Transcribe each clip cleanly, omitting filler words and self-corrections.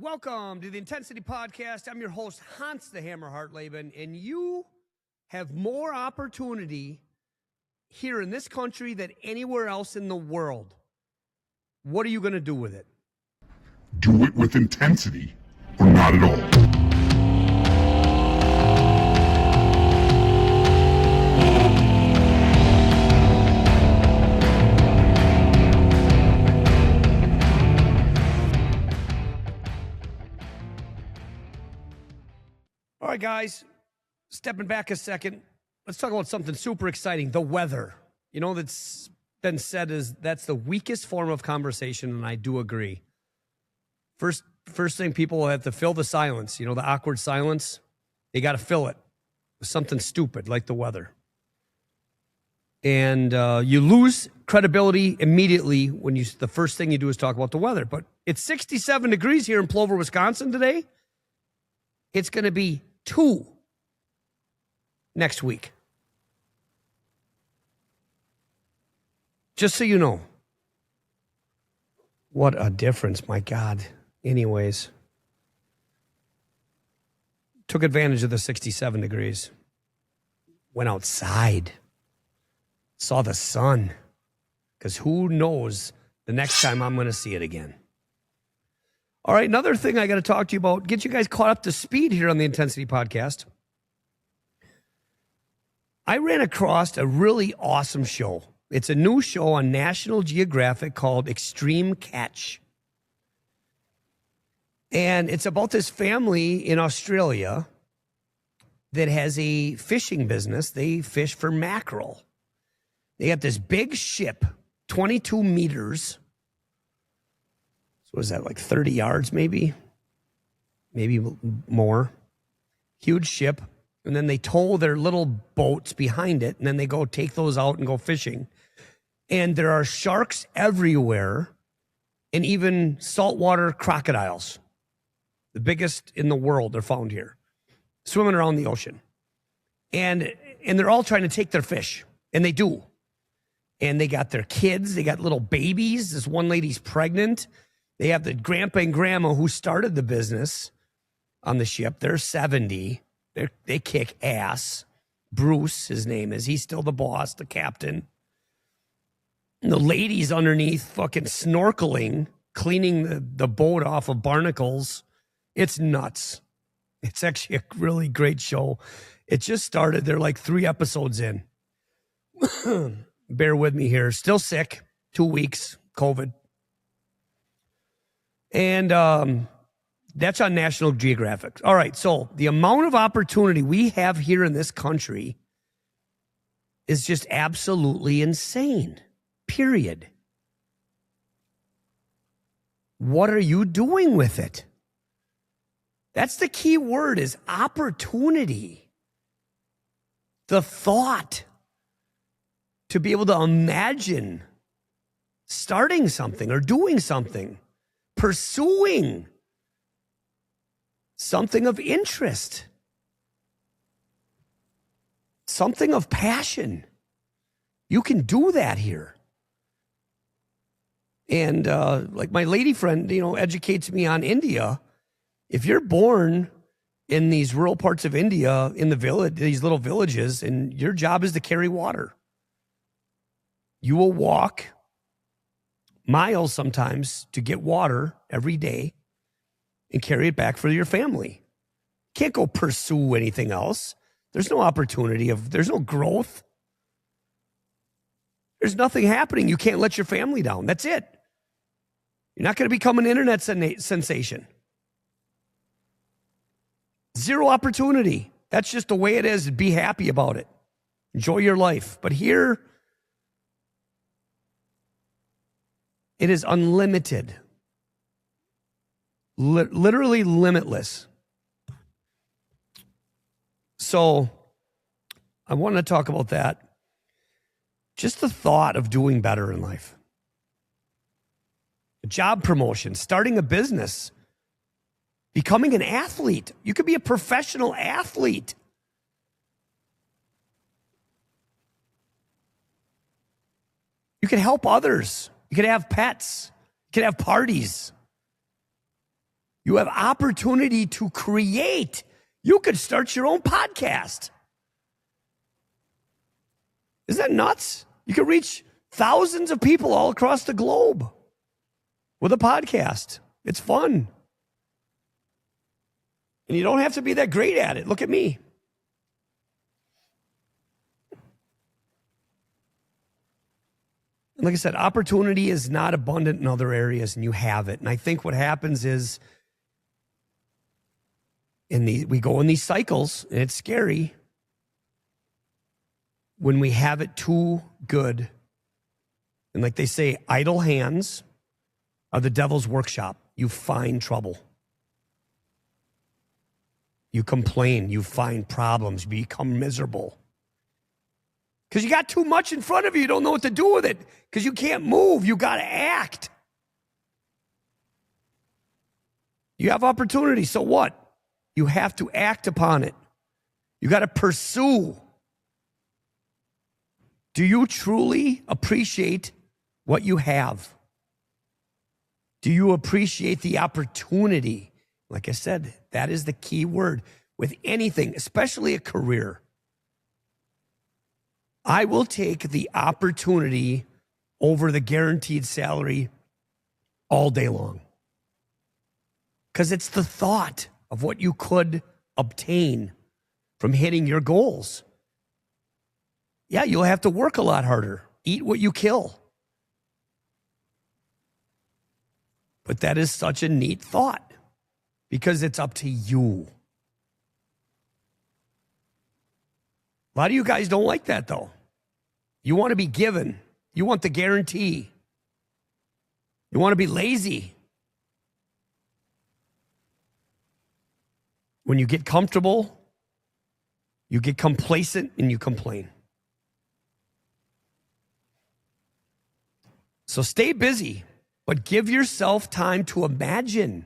Welcome to the Intensity Podcast. I'm your host, Hans the Hammer Hartleben, and you have more opportunity here in this country than anywhere else in the world. What are you going to do with it? Do it with intensity or not at all. All right, guys, stepping back a second, let's talk about something super exciting, the weather. You know, that's been said as that's the weakest form of conversation, and I do agree. First thing, people have to fill the silence, you know, the awkward silence. They got to fill it with something stupid like the weather. And you lose credibility immediately when the first thing you do is talk about the weather. But it's 67 degrees here in Plover, Wisconsin today. It's going to be 2 next week. Just so you know. What a difference, my God. Anyways. Took advantage of the 67 degrees. Went outside. Saw the sun. Because who knows the next time I'm going to see it again. All right, another thing I got to talk to you about, get you guys caught up to speed here on the Intensity Podcast. I ran across a really awesome show. It's a new show on National Geographic called Extreme Catch. And it's about this family in Australia that has a fishing business. They fish for mackerel. They have this big ship, 22 meters. So was that like 30 yards maybe more? Huge ship. And then they tow their little boats behind it, and then they go take those out and go fishing. And there are sharks everywhere, and even saltwater crocodiles. The biggest in the world are found here, swimming around the ocean. And they're all trying to take their fish, and they do. And they got their kids, they got little babies. This one lady's pregnant. They have the grandpa and grandma who started the business on the ship. They're 70. They kick ass. Bruce, his name is. He's still the boss, the captain. And the ladies underneath fucking snorkeling, cleaning the boat off of barnacles. It's nuts. It's actually a really great show. It just started. They're like 3 episodes in. Bear with me here. Still sick. 2 weeks. COVID. And that's on National Geographic. All right, so the amount of opportunity we have here in this country is just absolutely insane, period. What are you doing with it? That's the key word, is opportunity. The thought to be able to imagine starting something or doing something. Pursuing something of interest, something of passion. You can do that here. And like my lady friend, you know, educates me on India. If you're born in these rural parts of India, in the village, these little villages, and your job is to carry water, you will walk miles sometimes to get water every day and carry it back for your family. Can't go pursue anything else. There's no opportunity there's no growth. There's nothing happening. You can't let your family down. That's it. You're not going to become an internet sensation. Zero opportunity. That's just the way it is. Be happy about it. Enjoy your life. But here, it is unlimited, literally limitless. So I want to talk about that. Just the thought of doing better in life. A job promotion, starting a business, becoming an athlete. You could be a professional athlete. You could help others. You could have pets. You could have parties. You have opportunity to create. You could start your own podcast. Isn't that nuts? You could reach thousands of people all across the globe with a podcast. It's fun. And you don't have to be that great at it. Look at me. And like I said, opportunity is not abundant in other areas, and you have it. And I think what happens is we go in these cycles, and it's scary when we have it too good. And like they say, idle hands are the devil's workshop. You find trouble. You complain. You find problems. You become miserable. Because you got too much in front of you. You don't know what to do with it. Because you can't move. You got to act. You have opportunity. So what? You have to act upon it. You got to pursue. Do you truly appreciate what you have? Do you appreciate the opportunity? Like I said, that is the key word with anything, especially a career. I will take the opportunity over the guaranteed salary all day long. Because it's the thought of what you could obtain from hitting your goals. Yeah, you'll have to work a lot harder. Eat what you kill. But that is such a neat thought because it's up to you. A lot of you guys don't like that, though. You want to be given. You want the guarantee. You want to be lazy. When you get comfortable, you get complacent and you complain. So stay busy, but give yourself time to imagine.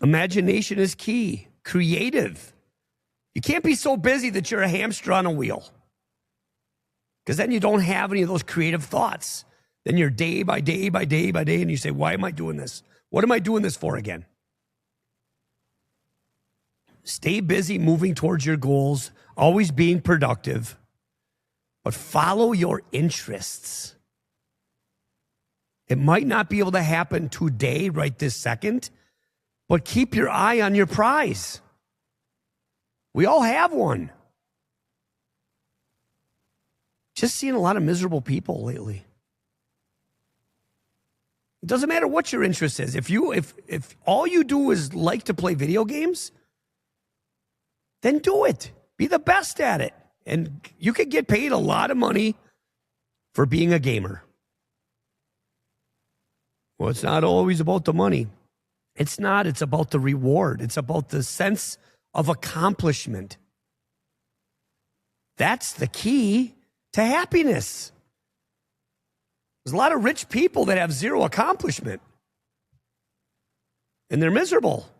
Imagination is key. Creative. You can't be so busy that you're a hamster on a wheel. Because then you don't have any of those creative thoughts. Then you're day by day by day by day, and you say, why am I doing this? What am I doing this for again? Stay busy moving towards your goals, always being productive, but follow your interests. It might not be able to happen today, right this second, but keep your eye on your prize. We all have one. Just seeing a lot of miserable people lately. It doesn't matter what your interest is. If all you do is like to play video games, then do it. Be the best at it. And you could get paid a lot of money for being a gamer. Well, it's not always about the money. It's not. It's about the reward. It's about the sense of accomplishment. That's the key to happiness. There's a lot of rich people that have zero accomplishment. And they're miserable.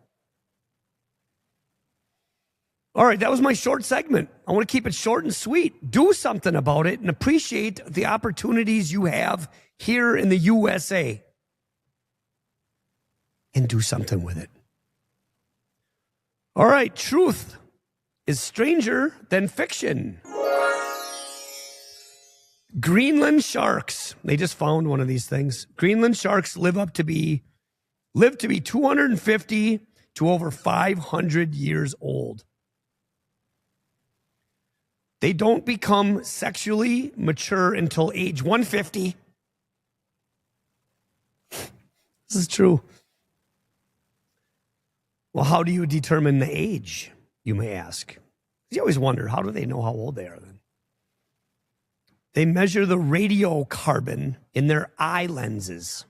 All right, that was my short segment. I want to keep it short and sweet. Do something about it and appreciate the opportunities you have here in the USA. And do something with it. All right, truth is stranger than fiction. Greenland sharks. They just found one of these things. Greenland sharks live to be 250 to over 500 years old. They don't become sexually mature until age 150. This is true. Well, how do you determine the age, you may ask? You always wonder, how do they know how old they are then? They measure the radiocarbon in their eye lenses.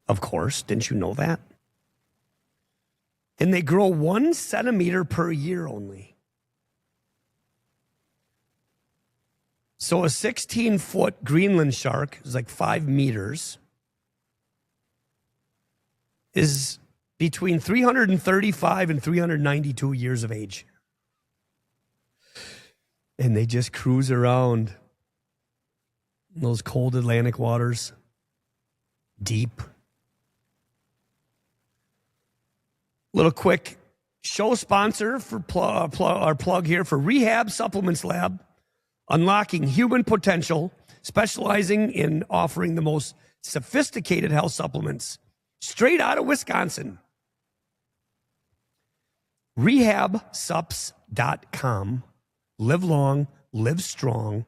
Of course, didn't you know that? And they grow 1 centimeter per year only. So a 16-foot Greenland shark is like 5 meters, is between 335 and 392 years of age. And they just cruise around in those cold Atlantic waters. deep. Little quick show sponsor for our plug here for Rehab Supplements Lab, unlocking human potential, specializing in offering the most sophisticated health supplements straight out of Wisconsin. rehabsups.com. Live long, live strong.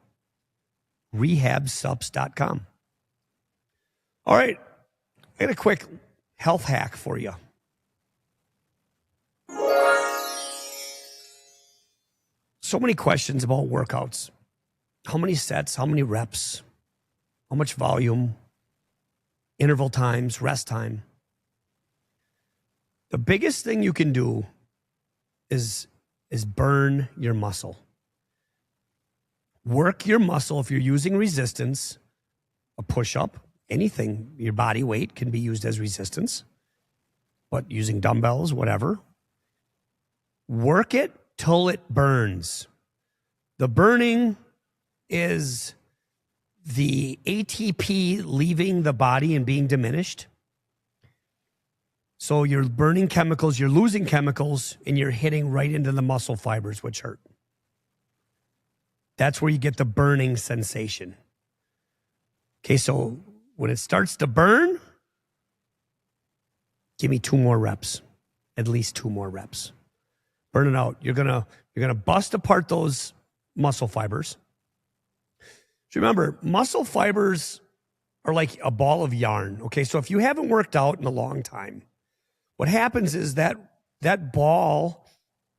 rehabsups.com. All right, I got a quick health hack for you. So many questions about workouts. How many sets, how many reps, how much volume, interval times, rest time. The biggest thing you can do is burn your muscle. Work your muscle. If you're using resistance, a push-up, anything, your body weight can be used as resistance, but using dumbbells, whatever. Work it till it burns. The burning is the ATP leaving the body and being diminished. So you're burning chemicals, you're losing chemicals, and you're hitting right into the muscle fibers, which hurt. That's where you get the burning sensation. Okay, so when it starts to burn, give me 2 more reps, at least 2 more reps. Burn it out. You're gonna bust apart those muscle fibers. So remember, muscle fibers are like a ball of yarn. Okay, so if you haven't worked out in a long time, what happens is that ball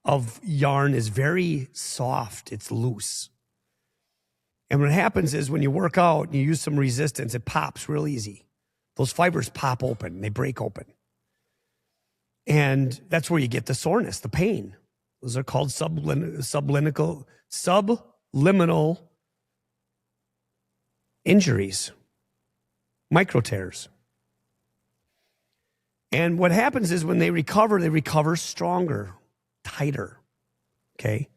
of yarn is very soft. It's loose. And what happens is when you work out and you use some resistance, it pops real easy. Those fibers pop open, they break open. And that's where you get the soreness, the pain. Those are called subliminal injuries, micro tears. And what happens is when they recover stronger, tighter, okay?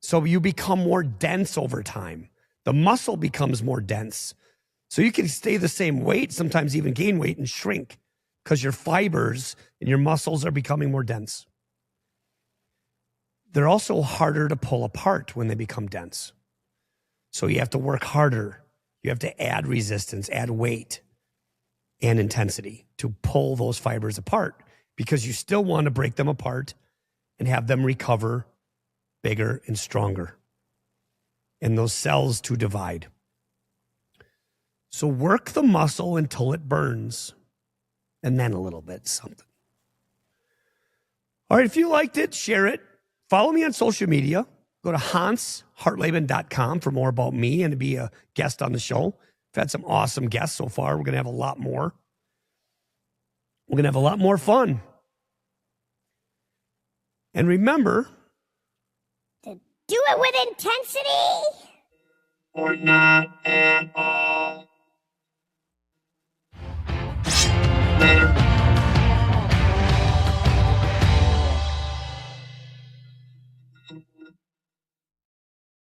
So you become more dense over time. The muscle becomes more dense. So you can stay the same weight, sometimes even gain weight and shrink because your fibers and your muscles are becoming more dense. They're also harder to pull apart when they become dense. So you have to work harder. You have to add resistance, add weight and intensity to pull those fibers apart because you still want to break them apart and have them recover bigger and stronger and those cells to divide. So work the muscle until it burns and then a little bit something. All right, if you liked it, share it. Follow me on social media. Go to HansHartleben.com for more about me and to be a guest on the show. I've had some awesome guests so far. We're going to have a lot more. We're going to have a lot more fun. And remember, to do it with intensity. Or not at all.